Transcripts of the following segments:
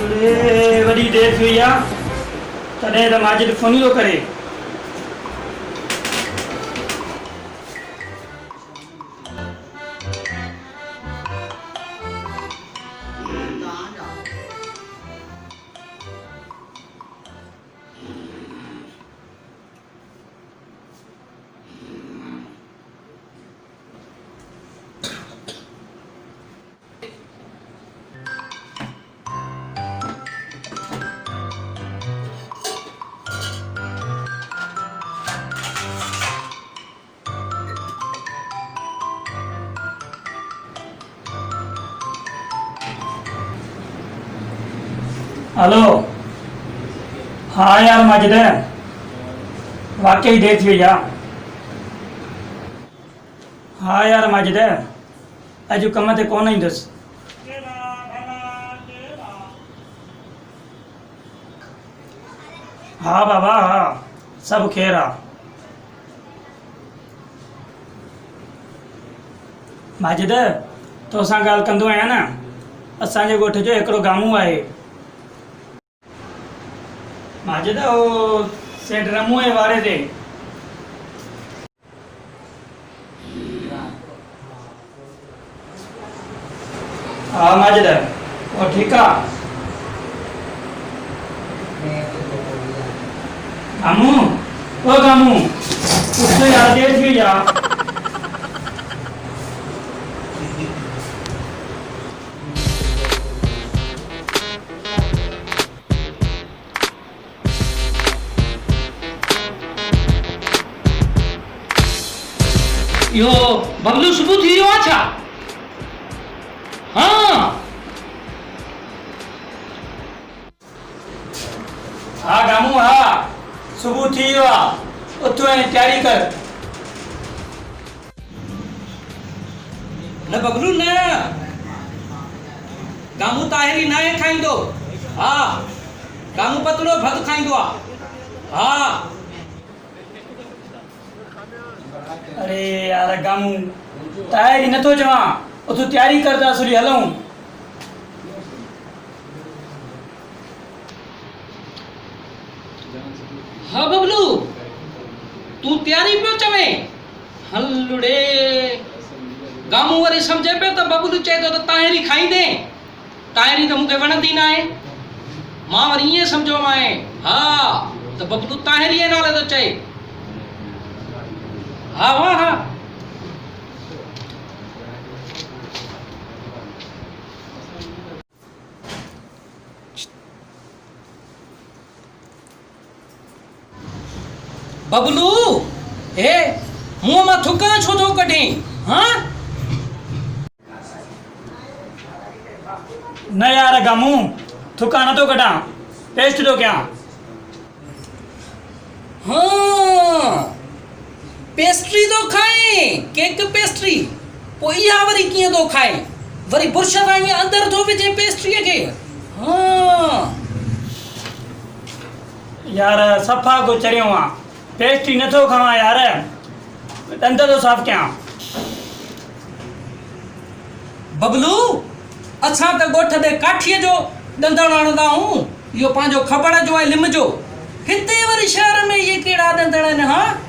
अरे वरी देर थी या तॾहिं त माजिद फोन ई थो करे। हेलो, हाँ यार माजिद वाकई देर थी वई आहे। हाँ यार माजिद अॼु कम ते कोन ईंदुसि। हाँ बाबा हाँ, सभु ख़ैरु आहे। माजिद तोसां ॻाल्हि कंदो आहियां न, असांजे ॻोठ जो हिकिड़ो गामू आहे। माजिद वो सेठ रमू जे वारे ते। हाँ माजिद वो ठीक आहे। गामू ओ गामू उठ यार, देर थी वई आहे। यो बबलू सुबह थी वियो आहे छा? हाँ हाँ गामू हाँ, सुबह थी वियो आहे। उथ ऐं तयारी कर। न बबलू न, गामू ताहिरी न खाईंदो। हाँ गामू पतलो भत खाईंदो आहे। हाँ अरे यार गामू तयारी नथो चवां, उथ तयारी कर त असुली हलूं। हाँ बबलू तू तैयारी पियो चवे? हलड़े गामू वरी समझे पियो त बबलू चए थो त ताहिरी खाईंदे। ताहिरी त मूंखे वणंदी न आहे। मां वरी ईअं सम्झो आहे हाँ त बबलू ताहिरी जे नाले थो चए। हाँ हाँ हाँ बबलू हे मुंह मां थुका छो थो कढे? हाँ न यार गामू थुका नथो कढां, टेस्ट थो कयां। हाँ पेस्ट्री तो खाए, केक पेस्ट्री। पोइ इहा वरी कीअं थो खाए? वरी बुर्श सां ईअं अंदरि थो विझे पेस्ट्रीअ खे। हाँ यार सफ़ा को चरियो आहे, पेस्ट्री नथो खावां यार, ॾंद थो साफ़ कयां। बबलू असां त ॻोठ ते काठीअ जो ॾंदड़ हणंदा आहियूं, इहो पंहिंजो खपड़ जो ऐं लिम जो। हिते वरी शहर में इहे कहिड़ा ॾंदड़ आहिनि? हाँ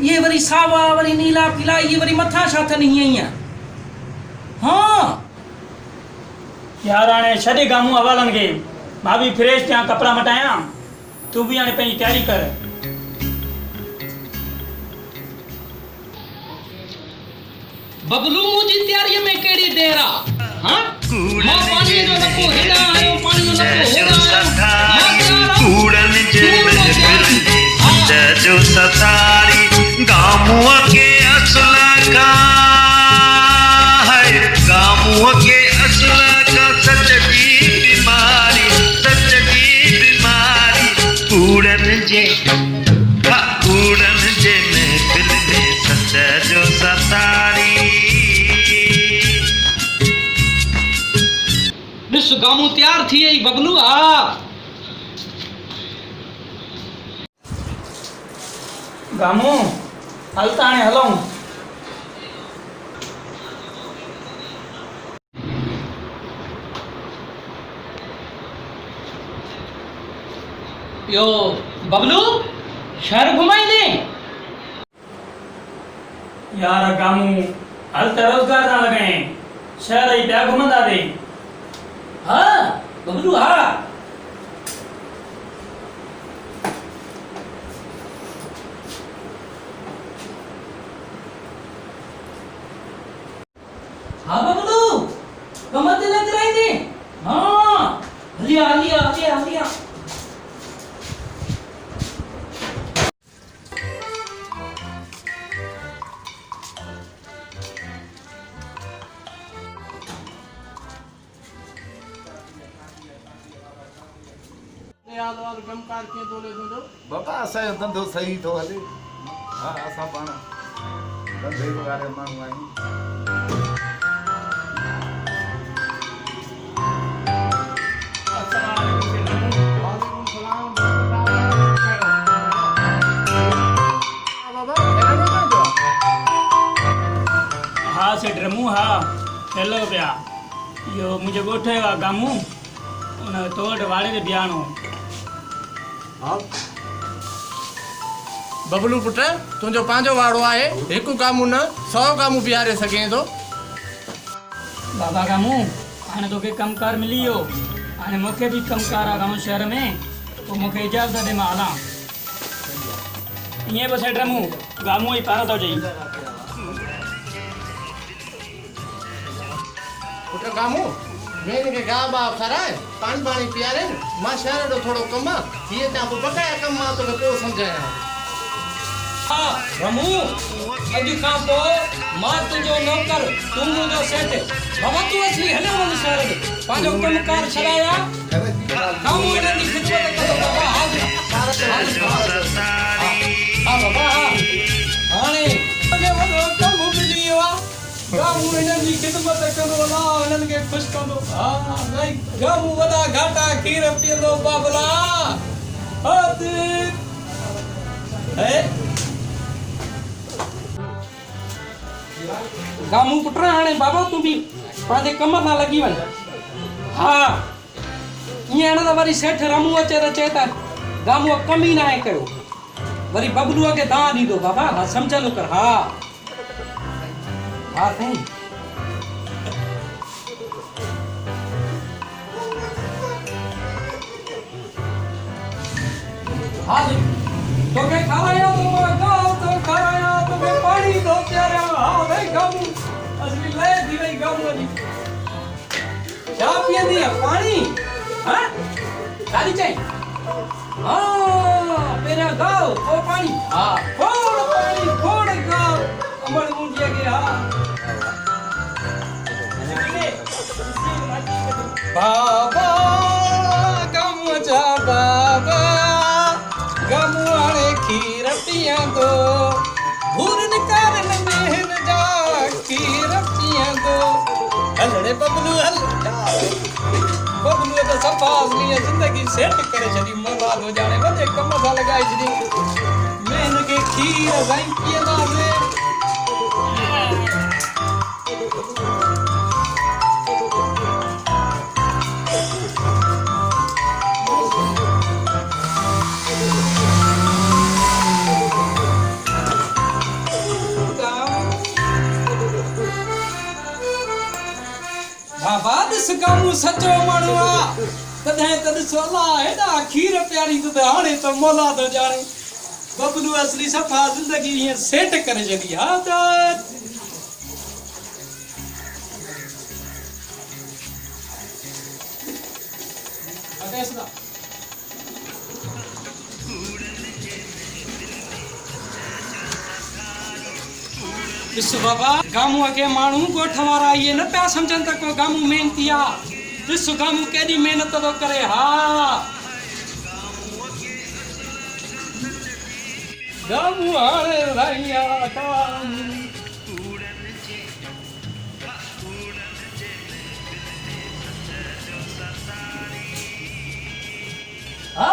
ये वरी सावा वरी नीला पीला, ये वरी मथा छा अथनि हीअं हीअं? हाँ यार हाणे छॾे गामू हवालनि खे, मां बि फ्रेश थियां, कपिड़ा मटायां। तूं बि हाणे पंहिंजी तयारी कर। बबलू मुंहिंजी तयारीअ में कहिड़ी देर आहे? हाँ मां पाणीअ जो लको हेॾां आयो, पाणीअ जो लको होॾां जो सतारी गामुआ के असला का है, गामुआ के असला का सच की बीमारी, सच की बीमारी। कूड़न जे महफिल में सच जो सतारी। ॾिस गामू तयार थी वई बबलू। हा गामू हल त हाणे हलूं। यो बबलू शहर घुमाई दे यार गामू हल त रोजगार ना लगे शहर ही प्या घुमंदा दे हाँ बबलू हाँ हाँ बबलू कमर लग रही थी हाँ लिया लिया लिया लिया बाबा असांजो धंधो सही थो हले हा असां पाण धंधे वारे माण्हू आहियूं हाँ सेठ रमू हाँ हेलो पिया यो मुझे गोठे वा गामू उन तोड़ वाड़े दे बियानो बबलू पुट तुंहिंजो पंहिंजो वाड़ो आहे हिकु कामू न 100 कामू बीहारे सघे थो बाबा गामू हाणे तोखे कमकार मिली वियो हाणे मूंखे बि कमकार आहे गामू शहर में तो मूंखे इजाज़त दे मां हलां ईअं बि सेठ रमू गामू ई पाण थो चई पुट कामू मैं इनखे गाह बाह खाराए पाणी पीआरे मां शहर जो थोरो कमु आहे हीअ तव्हां पोइ बकाया कमु मां तोखे पियो सम्झायां हाँ रमू अॼु खां पोइ मां तुंहिंजो नौकर तूं मुंहिंजो सेठ बाबा तूं असली हले वञ शहर में पंहिंजो कमकार छॾाया गामू हिननि जी ख़िदमत कंदो बाबा हा बाबा हाणे अॻे वॾो कमु मिली वियो आहे गामू हिननि जी ख़िदमत कंदो अला हिननि खे ख़ुशि कंदो हा भई गामू वॾा घाटा खीर पीअंदो बाबला गामू पुटरा हाणे बाबा तूं बि पंहिंजे कम सां लॻी वञ हा ईअं न त वरी सेठ रमू अचे त चए त गामूअ कम ई न आहे कयो वरी बबलूअ खे दां ॾींदो बाबा हा सम्झंदो कर हा हा साईं हा तोखे खाराया तो गाओ तो खाराया तोखे पाणी दो प्यारा हा भाई गामू असली ले दी भाई गामू जी छा पींदी है पानी हां काली चाय हां पेरा गाओ ओ पानी हां फोड़ पानी फोड़ गाओ अमर मुंडिया के हां बाबा गामू जा बाबा गामू हाणे खीर पीअंदो भूरन कारण मेहर जा खीर पीअंदो हलड़े बबलू हल बबलू त सफ़ा असली ज़िंदगी सेट करे छॾी मौलाद हो जाणे वॾे कम सां लॻाए छॾी मैं हिन खे खीर साईं पीअंदासीं बाबा ॾिस गामू सचो माण्हू आहे तॾहिं त ॾिसो अलाह हेॾा खीर प्यारी त हाणे त मौलाद ॼाणे बबलू असली सफ़ा ज़िंदगी हीअं सेट करे छॾी हा त ॾिस बाबा गामूअ खे माण्हू ॻोठ वारा इहे न पिया सम्झनि त को गामू महिनती आहे ॾिस गामू केॾी महिनत थो करे हा गामू हाणे हा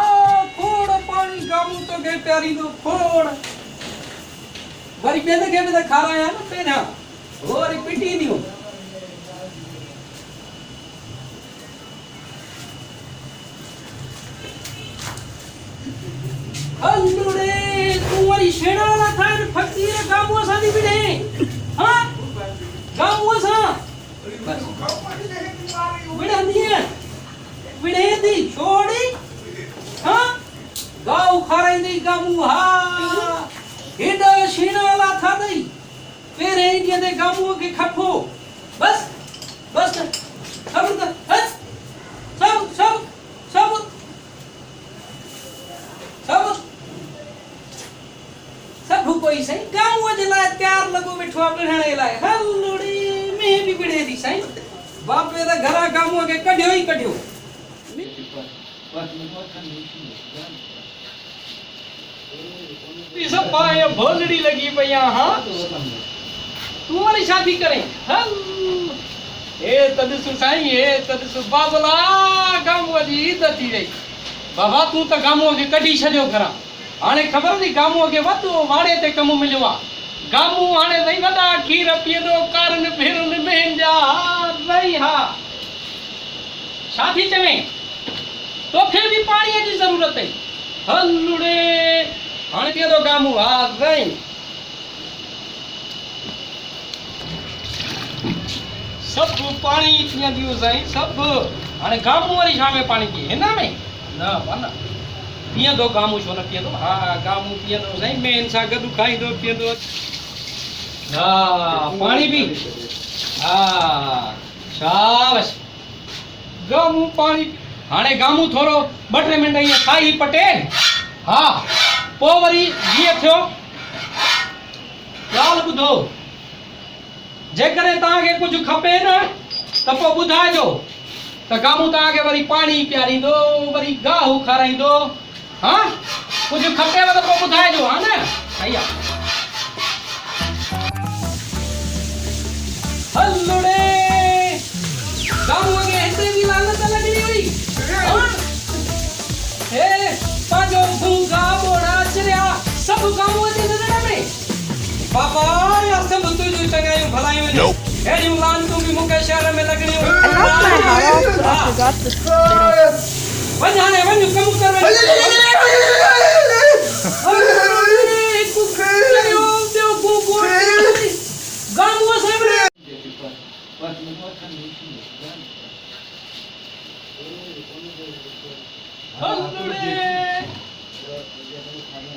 खोड़ पाणी गामू तोखे प्यारींदो खोड़ वरी ॿियनि खे बि त खारायां न पहिरियां वरी पिटी ॾियूं हल्लुड़े तू वरी शेणा वाला था फकीर गामो सा दी बिड़े हां गामो सा बिड़े बिड़े दी छोड़ी हां गाऊ खाराई दी गामू हा हेडा शेणा वाला था दई पेरे इंडिया दे गामू के खटो बस बस सब सब सब सब सब सब कोई सही गामू जे लाए तैयार लगो बैठो अपने हणे लाए हल्लुड़ी में भी बिड़े दी सही बापे दा घरा गामू के कढियो ही कढियो ये सब पाए भोलड़ी लगी भैया हां तुम्हारी शादी करें हम ए तद सुसाई ए तद सुबाबला गामू जी इज्जत थी रही बाबा तू तो गामू के कढी छडियो करा हाने खबर दी गामू के वतो वाड़े ते कम मिलवा गामू हाने दई वडा खीर पियदो कारण फेरन में जा रही हा शादी चवे तो फिर भी पानी की जरूरत है हल्लुड़े हाने पियदो गामू आ रही सब पानी पिया दियो साईं सब हाने गामू वाली शाम में पानी की है ना में ना बना पिया दो गामू छो न पिया दो हां गामू पिया दो साईं मेन सा गदु खाई दो पिया दो हां पानी भी हां शाबाश गामू पानी हाने गामू थोरो 2-3 मिनट ये खाई पटे हां पो वरी जीए थियो ॻाल बुधो जेकरे ताके कुछ खपे न त पो बुधाइजो त गामू ताके वरी पानी प्यारी दो वरी गाहू खाराई दो हां कुछ खपे त पो बुधाइजो हां न भैया हल्लुड़े गामू के हिते भी लानत लगनी हुई हां हे पाजो भूंगा बोड़ा चरिया सब गामू के नजर में बाबा या सब तुझे चंगाई भलाई में ए जुलान तू भी मुके शहर में लगनी हो I forgot this. वजाने वन कम कर गामू से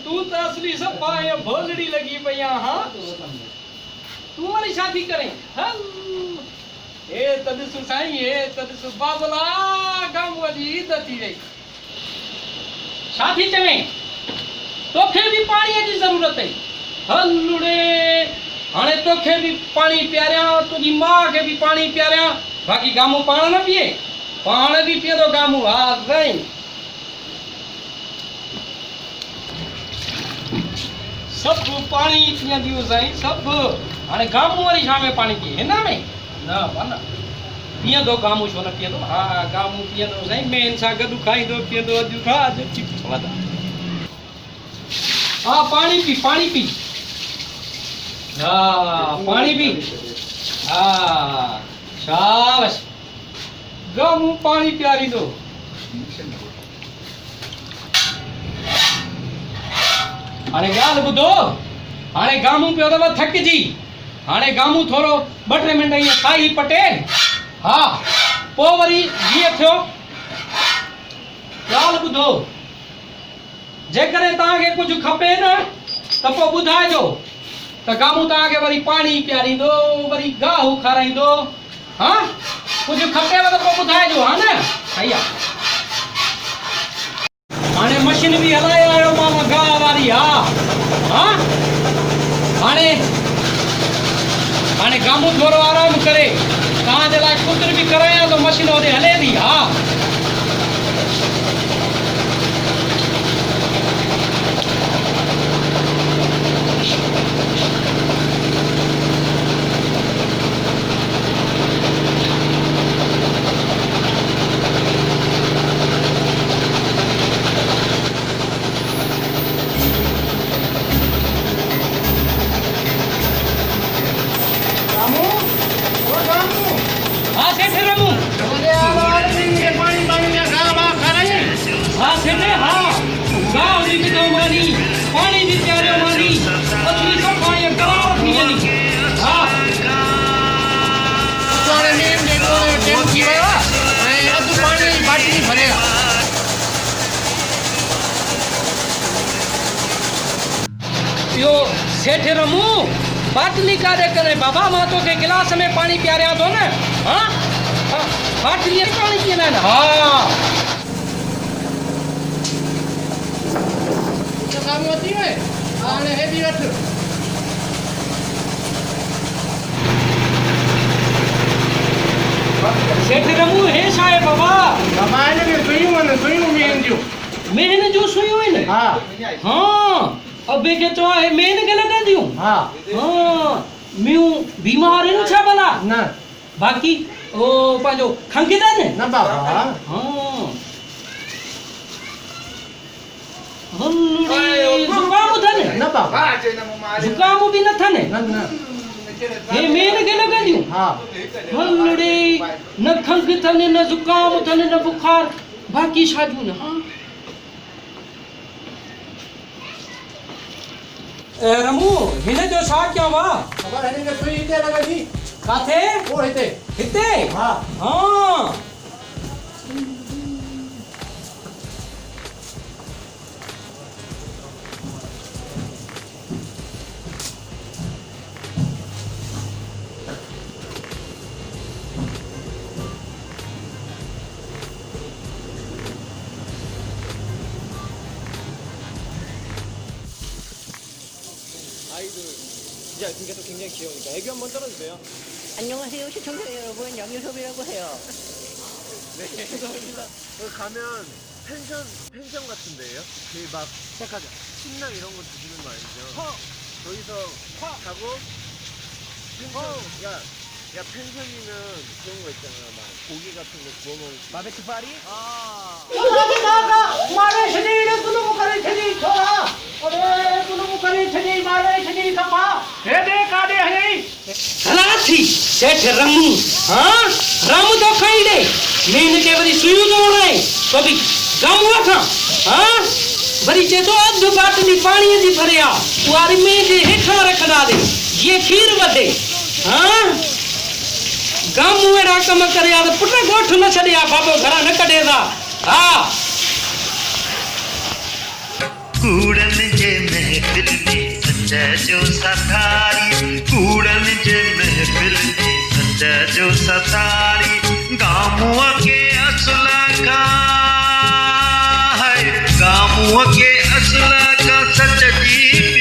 तू तो असली सब पाए भोलड़ी लगी भैया हां तुम्हारी शादी करें हम ए तद सुसाई ए तद सुबाबला गामू जी इज्जत थी रही शादी चवे तो फिर भी पानी की जरूरत है हल्लुड़े हाने तो खे भी पानी प्यारिया तुझी मां के भी पानी प्यारिया बाकी गामू पाण न पिए पाण भी पिए तो गामू आ गई सब पानी पिया दियो साईं सब हाने गामू वाली शाम में पानी की है ना में ना बना पिया दो गामू छो न पिया दो हां गामू पिया दो साईं मेन सा गदु खाई दो पिया दो अजु खा अजु चिप वादा हां पानी पी हां पानी पी हां शाबाश गामू पानी प्यारी दो हाने गाल बुधो हाने गामू पियो तो थक जी हाने गामू थोरो 2-3 मिनट ये खाई पटे हां पो वरी जीए थियो गाल बुधो जेकरे ताके कुछ खपे न त पो बुधाइजो त गामू ताके वरी पानी प्यारी दो वरी गाहू खाराई दो हां कुछ खपे त पो बुधाइजो हां न भैया हाने मशीन भी हलाए आयो मामा गाह वाली हां हाने हाने गामू थोरो आराम करे कहां जे लाइ कुतर भी कराया तो मशीन ओदे हले दी हां रामू ओ रामू हां से फिर रमू अरे यार पानी सेठ रमू बाटली कारे करे बाबा मां तो के गिलास में पानी पियारिया तो न हां बाटली में पानी पीना न हां तो काम होती है आने है भी वठ सेठ रमू हे साहे बाबा बाबा ने के सुई मेन जो सुयो है न हां हां अबे के तो है मेन के लगा दियो हां हां म्यू बीमार इन छा भला ना बाकी ओ पाजो खंगिदा ने ना बाबा हां हल्लुड़ी जुकाम था ने ना बाबा जुकाम भी न था ने ना ये मेन के लगा दियो हां हल्लुड़ी न खंग थने न जुकाम थने न बुखार बाकी शाजू न हां रमू हिने जो शा क्या वा बाबा ने के सुई इते लगा दी काथे वो इते हिते हां हां 안녕하세요 시청자 여러분 양유섭이라고 해요. 네, 감사합니다. 가면 펜션 같은데요? 그 막 시작하자. 침낭 이런 거 주시는 거 아니죠? 거기서 자고 펜션 야 펜션이면 그런 거 있잖아. 막 고기 같은 거 구워 먹을 수. 바베큐 파리? 아. मारे शरीर कुनु करे शरीर छोरा अरे कुनु करे शरीर मारे शरीर सफा हे दे कादे है खलासी सेठ रमू हां राम तो खाई दे मेन के वरी सुयू तो है तो भी गांव था हां वरी जे तो अध बाटली पानी दी भरिया वारी में जे हेठा रखदा दे ये खीर वदे हां गांव एड़ा कम करया तो पुट गोठ न छड़या बाबो घरा न कडेदा हां कूड़न जे महफिल में सच्चा जो सतारी कूड़न जे महफिल में सच्चा जो सतारी गामुआ के असला का है गामुआ के असला का सच जी